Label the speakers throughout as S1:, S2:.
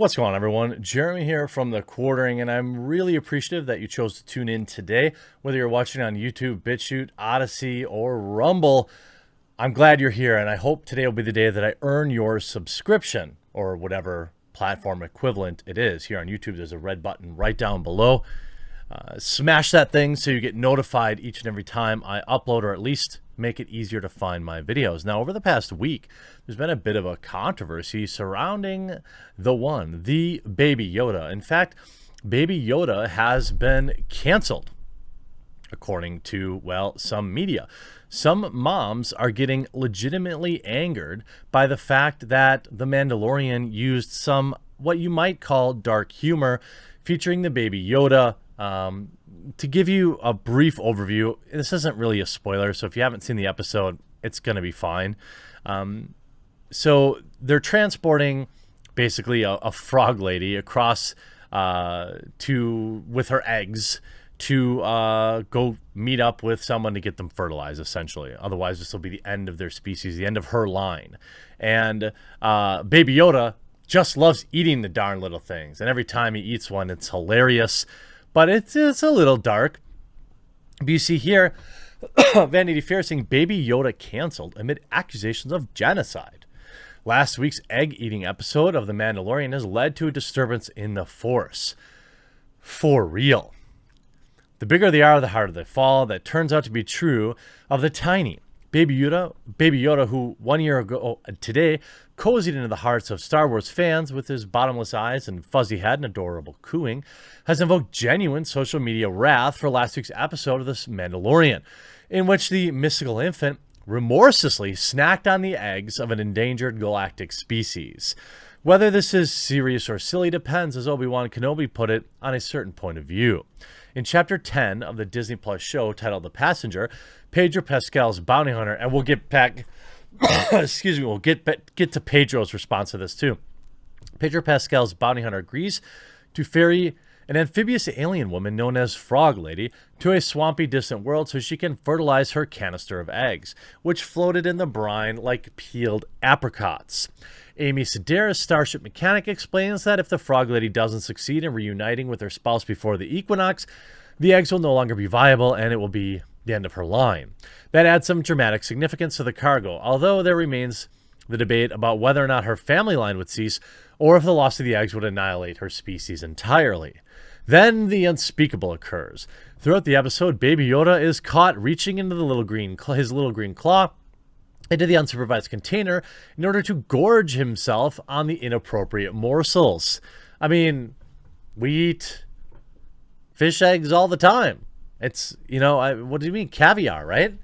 S1: What's going on, everyone? Jeremy here from The Quartering, and I'm really appreciative that you chose to tune in today. Whether you're watching on YouTube, BitChute, Odyssey, or Rumble, I'm glad you're here, and I hope today will be the day that I earn your subscription, or whatever platform equivalent it is. Here on YouTube, there's a red button right down below. Smash that thing so you get notified each and every time I upload, or at least make it easier to find my videos. Now, over the past week, there's been a bit of a controversy surrounding the Baby Yoda. In fact, Baby Yoda has been canceled, according to, well, some media. Some moms are getting legitimately angered by the fact that The Mandalorian used some, what you might call, dark humor featuring the Baby Yoda. To give you a brief overview, this isn't really a spoiler, so if you haven't seen the episode, it's going to be fine. So they're transporting basically a frog lady across with her eggs to go meet up with someone to get them fertilized, essentially. Otherwise, this will be the end of their species, the end of her line. And Baby Yoda just loves eating the darn little things. And every time he eats one, it's hilarious. But it's a little dark. But you see here, Vanity Fair saying Baby Yoda canceled amid accusations of genocide. Last week's egg-eating episode of The Mandalorian has led to a disturbance in the Force. For real. The bigger they are, the harder they fall. That turns out to be true of the tiny Baby Yoda, who 1 year ago today cozied into the hearts of Star Wars fans with his bottomless eyes and fuzzy head and adorable cooing, has invoked genuine social media wrath for last week's episode of The Mandalorian, in which the mystical infant remorselessly snacked on the eggs of an endangered galactic species. Whether this is serious or silly depends, as Obi-Wan Kenobi put it, on a certain point of view. In Chapter 10 of the Disney Plus show titled The Passenger, Pedro Pascal's bounty hunter, and we'll get back, excuse me, we'll get to Pedro's response to this too. Pedro Pascal's bounty hunter agrees to ferry an amphibious alien woman known as Frog Lady to a swampy, distant world so she can fertilize her canister of eggs, which floated in the brine like peeled apricots. Amy Sedaris, starship mechanic, explains that if the Frog Lady doesn't succeed in reuniting with her spouse before the equinox, the eggs will no longer be viable and it will be the end of her line. That adds some dramatic significance to the cargo, although there remains the debate about whether or not her family line would cease or if the loss of the eggs would annihilate her species entirely. Then the unspeakable occurs. Throughout the episode, Baby Yoda is caught reaching into his little green claw into the unsupervised container in order to gorge himself on the inappropriate morsels. I mean, we eat fish eggs all the time. It's, what do you mean? Caviar, right?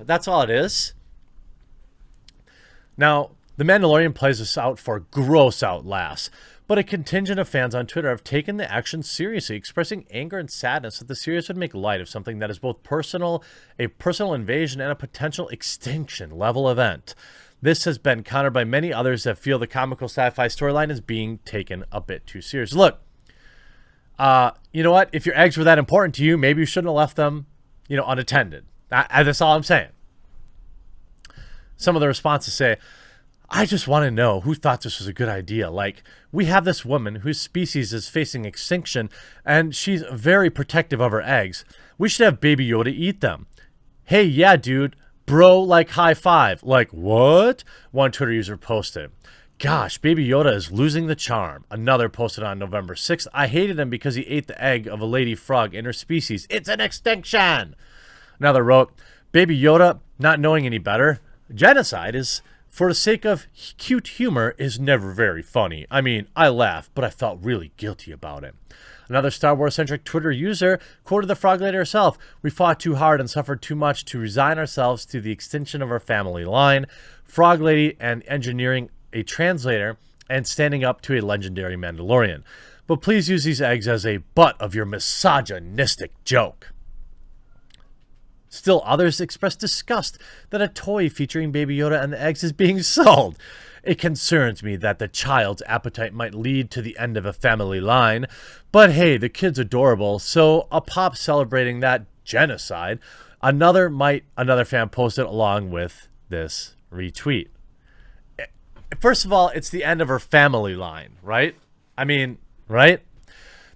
S1: That's all it is. Now, The Mandalorian plays this out for gross out laughs, but a contingent of fans on Twitter have taken the action seriously, expressing anger and sadness that the series would make light of something that is both a personal invasion and a potential extinction level event. This has been countered by many others that feel the comical sci-fi storyline is being taken a bit too serious. Look, you know what? If your eggs were that important to you, maybe you shouldn't have left them, unattended. That's all I'm saying. Some of the responses say, I just want to know who thought this was a good idea. Like, we have this woman whose species is facing extinction, and she's very protective of her eggs. We should have Baby Yoda eat them. Hey, yeah, dude. Bro, like, high five. Like, what? One Twitter user posted. Gosh, Baby Yoda is losing the charm. Another posted on November 6th. I hated him because he ate the egg of a lady frog in her species. It's an extinction. Another wrote, Baby Yoda, not knowing any better. Genocide is, for the sake of cute humor, is never very funny. I mean, I laughed, but I felt really guilty about it. Another Star Wars-centric Twitter user quoted the Frog Lady herself. We fought too hard and suffered too much to resign ourselves to the extinction of our family line. Frog Lady and engineering a translator and standing up to a legendary Mandalorian. But please use these eggs as a butt of your misogynistic joke. Still, others express disgust that a toy featuring Baby Yoda and the eggs is being sold. It concerns me that the child's appetite might lead to the end of a family line. But hey, the kid's adorable, so a pop celebrating that genocide. Another fan posted along with this retweet. First of all, it's the end of her family line, right? I mean, right?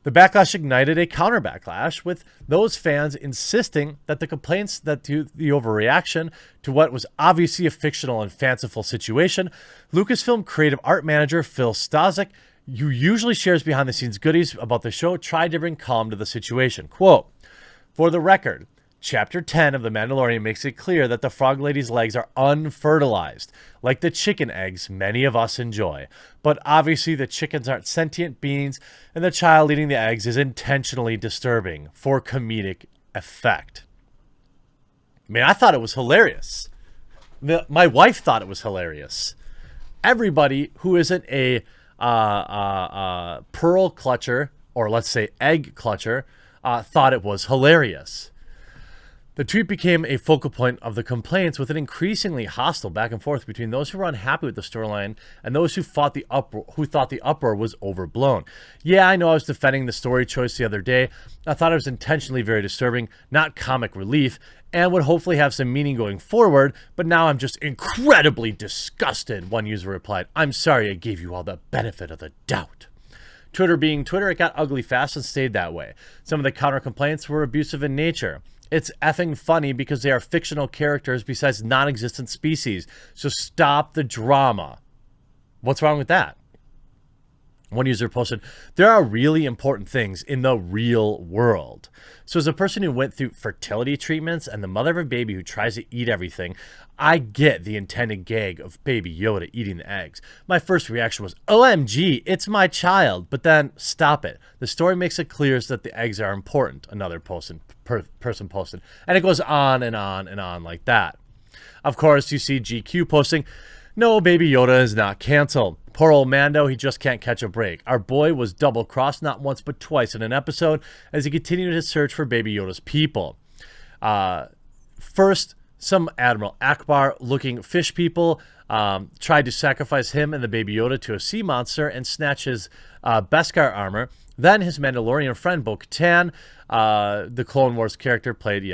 S1: The backlash ignited a counter backlash, with those fans insisting that the complaints that the overreaction to what was obviously a fictional and fanciful situation. Lucasfilm creative art manager Phil Stasic, who usually shares behind the scenes goodies about the show, tried to bring calm to the situation. Quote, "For the record, Chapter 10 of The Mandalorian makes it clear that the Frog Lady's legs are unfertilized, like the chicken eggs many of us enjoy. But obviously the chickens aren't sentient beings, and the child eating the eggs is intentionally disturbing for comedic effect." I mean, I thought it was hilarious. My wife thought it was hilarious. Everybody who isn't a pearl clutcher, or let's say egg clutcher, thought it was hilarious. The tweet became a focal point of the complaints, with an increasingly hostile back and forth between those who were unhappy with the storyline and those who thought the uproar was overblown. Yeah, I know I was defending the story choice the other day. I thought it was intentionally very disturbing, not comic relief, and would hopefully have some meaning going forward, but now I'm just incredibly disgusted, one user replied. "I'm sorry I gave you all the benefit of the doubt." Twitter being Twitter, it got ugly fast and stayed that way. Some of the counter complaints were abusive in nature. "It's effing funny because they are fictional characters besides non-existent species. So stop the drama." What's wrong with that? One user posted, "There are really important things in the real world." So as a person who went through fertility treatments and the mother of a baby who tries to eat everything, I get the intended gag of Baby Yoda eating the eggs. My first reaction was, OMG, it's my child. But then, stop it. The story makes it clear that the eggs are important, another person posted. And it goes on and on and on like that. Of course, you see GQ posting, "No, Baby Yoda is not canceled. Poor old Mando, he just can't catch a break. Our boy was double-crossed not once but twice in an episode as he continued his search for Baby Yoda's people." First, some Admiral Akbar-looking fish people tried to sacrifice him and the Baby Yoda to a sea monster and snatch his Beskar armor. Then his Mandalorian friend Bo-Katan, the Clone Wars character played,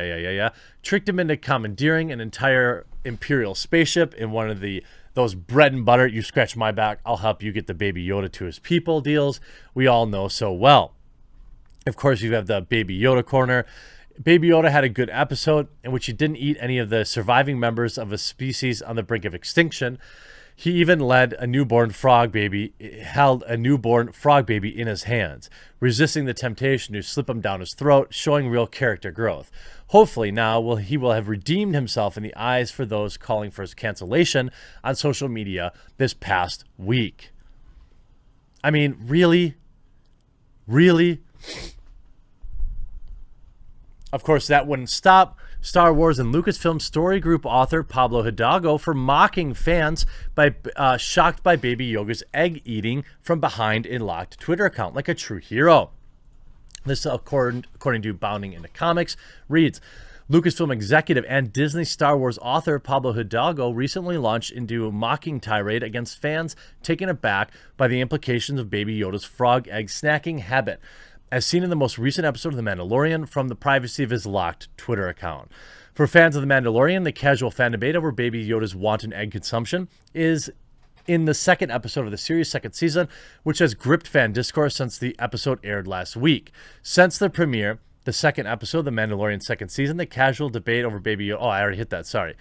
S1: tricked him into commandeering an entire Imperial spaceship in one of those bread and butter, you scratch my back, I'll help you get the Baby Yoda to his people deals we all know so well. Of course, you have the Baby Yoda corner. Baby Yoda had a good episode in which he didn't eat any of the surviving members of a species on the brink of extinction. He even held a newborn frog baby in his hands, resisting the temptation to slip him down his throat, showing real character growth. Hopefully now he will have redeemed himself in the eyes for those calling for his cancellation on social media this past week. I mean, really? Really? Of course, that wouldn't stop Star Wars and Lucasfilm story group author Pablo Hidalgo for mocking fans by shocked by Baby Yoda's egg eating from behind a locked Twitter account like a true hero. This, according to Bounding into Comics, reads, Lucasfilm executive and Disney Star Wars author Pablo Hidalgo recently launched into a mocking tirade against fans taken aback by the implications of Baby Yoda's frog egg snacking habit, as seen in the most recent episode of The Mandalorian from the privacy of his locked Twitter account. For fans of The Mandalorian, the casual fan debate over Baby Yoda's wanton egg consumption is in the second episode of the series' second season, which has gripped fan discourse since the episode aired last week. Since the premiere, the second episode, The Mandalorian second season, the casual debate over Baby Yoda... Oh, I already hit that, sorry.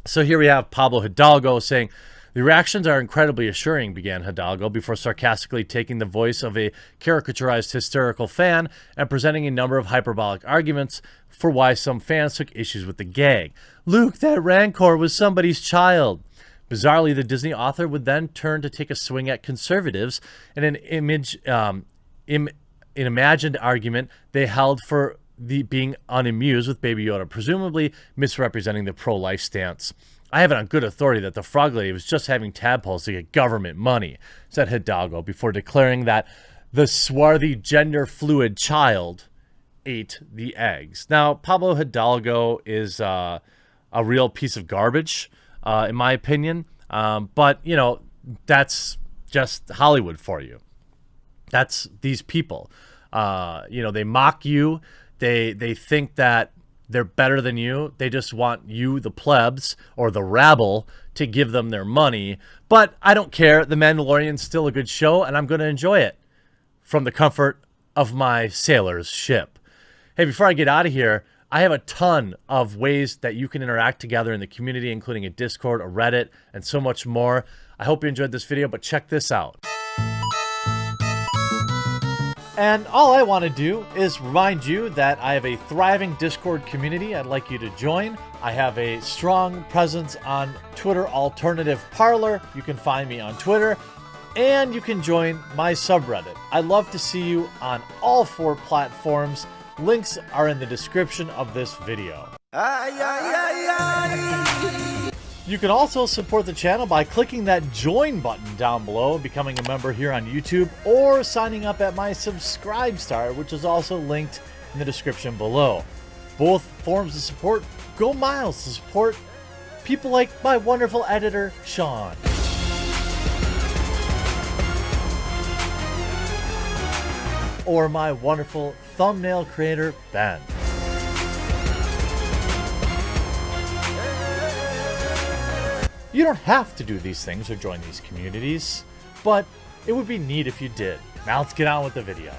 S1: So here we have Pablo Hidalgo saying, "The reactions are incredibly assuring," began Hidalgo, before sarcastically taking the voice of a caricaturized hysterical fan and presenting a number of hyperbolic arguments for why some fans took issues with the gag. "Luke, that Rancor was somebody's child." Bizarrely, the Disney author would then turn to take a swing at conservatives in an imagined argument they held for being unamused with Baby Yoda, presumably misrepresenting the pro-life stance. "I have it on good authority that the frog lady was just having tadpoles to get government money," said Hidalgo, before declaring that the swarthy gender-fluid child ate the eggs. Now, Pablo Hidalgo is a real piece of garbage, in my opinion. But, you know, that's just Hollywood for you. That's these people. You know, they mock you. They think that They're better than you. They just want you, the plebs, or the rabble, to give them their money. But I don't care. The Mandalorian's still a good show, and I'm going to enjoy it from the comfort of my sailor's ship. Hey, before I get out of here, I have a ton of ways that you can interact together in the community, including a Discord, a Reddit, and so much more. I hope you enjoyed this video, but check this out. And all I want to do is remind you that I have a thriving Discord community I'd like you to join. I have a strong presence on Twitter Alternative Parlor. You can find me on Twitter, and you can join my subreddit. I'd love to see you on all 4 platforms. Links are in the description of this video. You can also support the channel by clicking that join button down below, becoming a member here on YouTube, or signing up at my Subscribe Star, which is also linked in the description below. Both forms of support go miles to support people like my wonderful editor, Sean. Or my wonderful thumbnail creator, Ben. You don't have to do these things or join these communities, but it would be neat if you did. Now let's get on with the video.